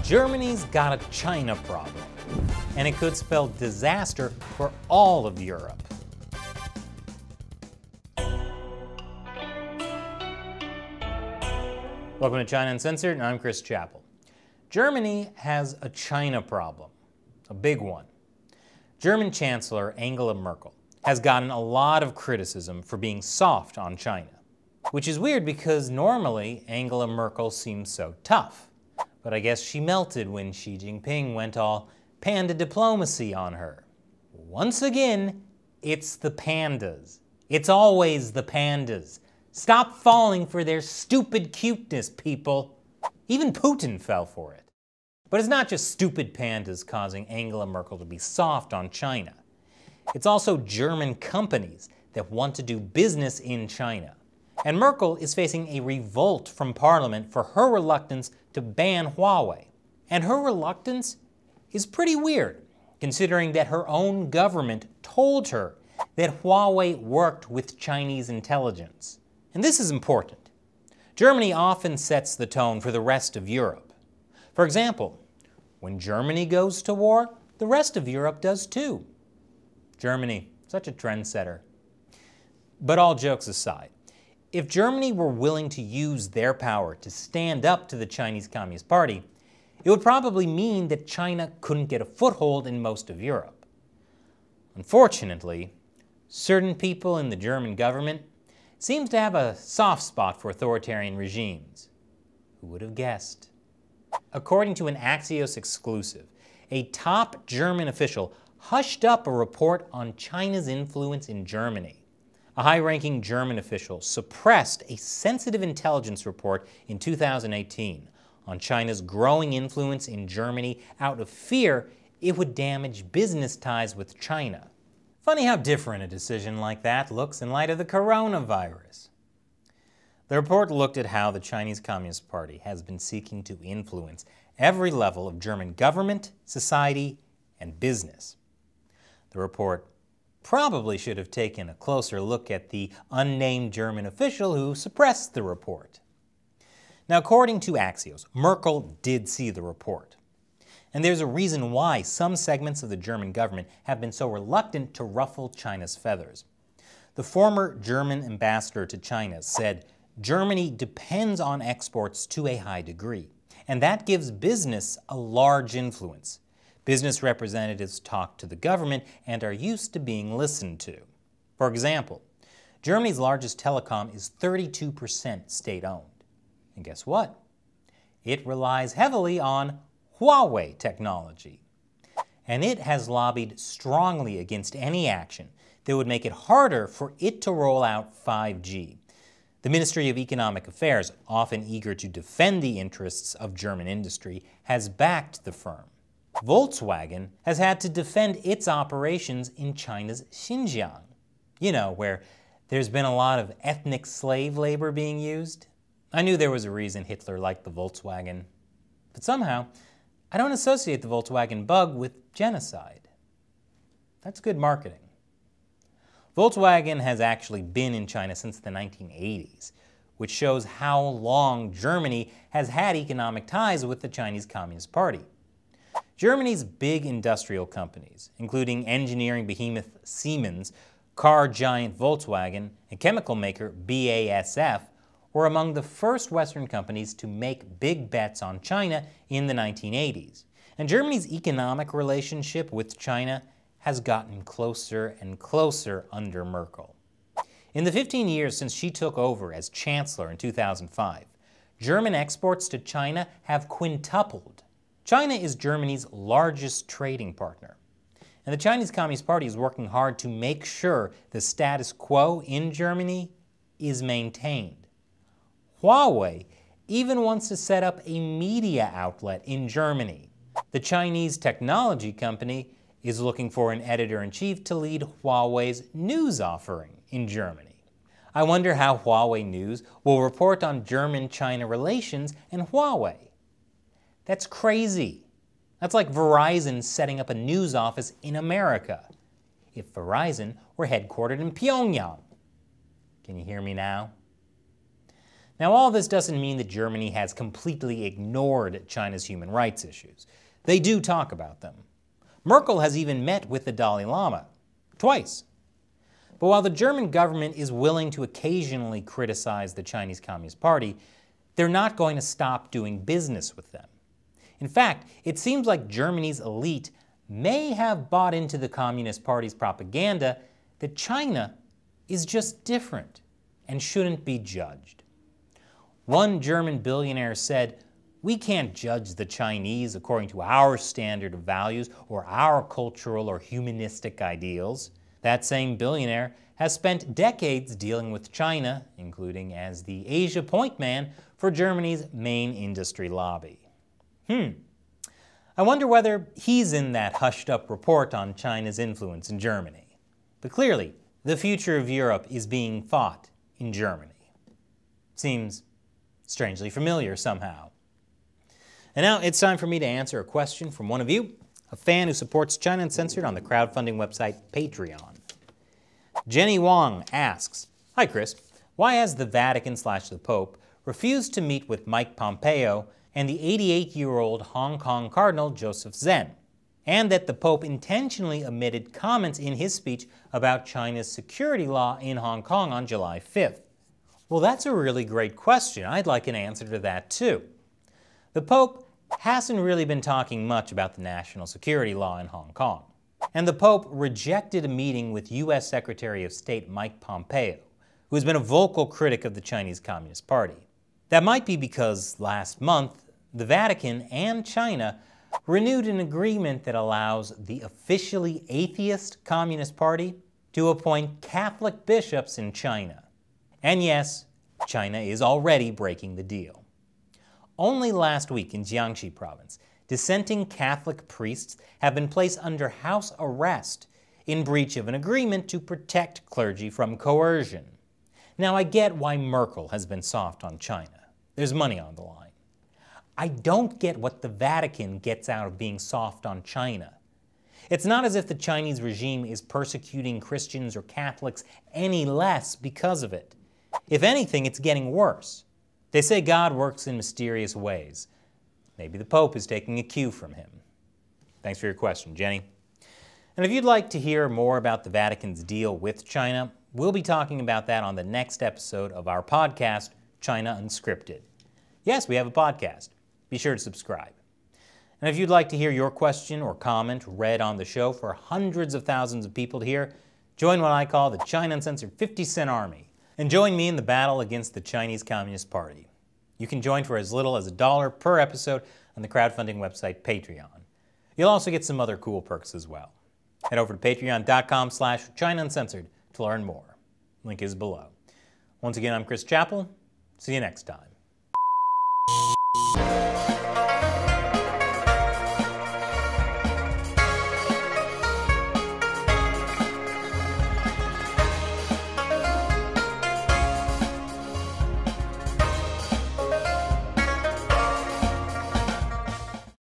Germany's got a China problem, and it could spell disaster for all of Europe. Welcome to China Uncensored, and I'm Chris Chappell. Germany has a China problem, a big one. German Chancellor Angela Merkel has gotten a lot of criticism for being soft on China, which is weird because normally Angela Merkel seems so tough. But I guess she melted when Xi Jinping went all panda diplomacy on her. Once again, it's the pandas. It's always the pandas. Stop falling for their stupid cuteness, people. Even Putin fell for it. But it's not just stupid pandas causing Angela Merkel to be soft on China. It's also German companies that want to do business in China. And Merkel is facing a revolt from Parliament for her reluctance to ban Huawei. And her reluctance is pretty weird, considering that her own government told her that Huawei worked with Chinese intelligence. And this is important. Germany often sets the tone for the rest of Europe. For example, when Germany goes to war, the rest of Europe does too. Germany, such a trendsetter. But all jokes aside, if Germany were willing to use their power to stand up to the Chinese Communist Party, it would probably mean that China couldn't get a foothold in most of Europe. Unfortunately, certain people in the German government seem to have a soft spot for authoritarian regimes. Who would have guessed? According to an Axios exclusive, a top German official hushed up a report on China's influence in Germany. A high-ranking German official suppressed a sensitive intelligence report in 2018 on China's growing influence in Germany out of fear it would damage business ties with China. Funny how different a decision like that looks in light of the coronavirus. The report looked at how the Chinese Communist Party has been seeking to influence every level of German government, society, and business. The report probably should have taken a closer look at the unnamed German official who suppressed the report. Now, according to Axios, Merkel did see the report. And there's a reason why some segments of the German government have been so reluctant to ruffle China's feathers. The former German ambassador to China said Germany depends on exports to a high degree, and that gives business a large influence. Business representatives talk to the government and are used to being listened to. For example, Germany's largest telecom is 32% state-owned. And guess what? It relies heavily on Huawei technology. And it has lobbied strongly against any action that would make it harder for it to roll out 5G. The Ministry of Economic Affairs, often eager to defend the interests of German industry, has backed the firm. Volkswagen has had to defend its operations in China's Xinjiang, where there's been a lot of ethnic slave labor being used. I knew there was a reason Hitler liked the Volkswagen, but somehow I don't associate the Volkswagen bug with genocide. That's good marketing. Volkswagen has actually been in China since the 1980s, which shows how long Germany has had economic ties with the Chinese Communist Party. Germany's big industrial companies, including engineering behemoth Siemens, car giant Volkswagen, and chemical maker BASF, were among the first Western companies to make big bets on China in the 1980s. And Germany's economic relationship with China has gotten closer and closer under Merkel. In the 15 years since she took over as chancellor in 2005, German exports to China have quintupled. China is Germany's largest trading partner, and the Chinese Communist Party is working hard to make sure the status quo in Germany is maintained. Huawei even wants to set up a media outlet in Germany. The Chinese technology company is looking for an editor-in-chief to lead Huawei's news offering in Germany. I wonder how Huawei News will report on German-China relations and Huawei. That's crazy. That's like Verizon setting up a news office in America. If Verizon were headquartered in Pyongyang. Can you hear me now? Now, all this doesn't mean that Germany has completely ignored China's human rights issues. They do talk about them. Merkel has even met with the Dalai Lama, twice. But while the German government is willing to occasionally criticize the Chinese Communist Party, they're not going to stop doing business with them. In fact, it seems like Germany's elite may have bought into the Communist Party's propaganda that China is just different and shouldn't be judged. One German billionaire said, "We can't judge the Chinese according to our standard of values or our cultural or humanistic ideals." That same billionaire has spent decades dealing with China, including as the Asia point man for Germany's main industry lobby. I wonder whether he's in that hushed-up report on China's influence in Germany. But clearly, the future of Europe is being fought in Germany. Seems strangely familiar somehow. And now it's time for me to answer a question from one of you, a fan who supports China Uncensored on the crowdfunding website Patreon. Jenny Wong asks, "Hi Chris, why has the Vatican/the Pope refused to meet with Mike Pompeo and the 88-year-old Hong Kong Cardinal Joseph Zen, and that the Pope intentionally omitted comments in his speech about China's security law in Hong Kong on July 5th? Well, that's a really great question. I'd like an answer to that too. The Pope hasn't really been talking much about the national security law in Hong Kong. And the Pope rejected a meeting with U.S. Secretary of State Mike Pompeo, who has been a vocal critic of the Chinese Communist Party. That might be because last month, the Vatican and China renewed an agreement that allows the officially atheist Communist Party to appoint Catholic bishops in China. And yes, China is already breaking the deal. Only last week in Jiangxi province, dissenting Catholic priests have been placed under house arrest in breach of an agreement to protect clergy from coercion. Now, I get why Merkel has been soft on China. There's money on the line. I don't get what the Vatican gets out of being soft on China. It's not as if the Chinese regime is persecuting Christians or Catholics any less because of it. If anything, it's getting worse. They say God works in mysterious ways. Maybe the Pope is taking a cue from him. Thanks for your question, Jenny. And if you'd like to hear more about the Vatican's deal with China, we'll be talking about that on the next episode of our podcast, China Unscripted. Yes, we have a podcast. Be sure to subscribe. And if you'd like to hear your question or comment read on the show for hundreds of thousands of people to hear, join what I call the China Uncensored 50 Cent Army, and join me in the battle against the Chinese Communist Party. You can join for as little as $1 per episode on the crowdfunding website Patreon. You'll also get some other cool perks as well. Head over to patreon.com/China Uncensored to learn more. Link is below. Once again, I'm Chris Chappell. See you next time.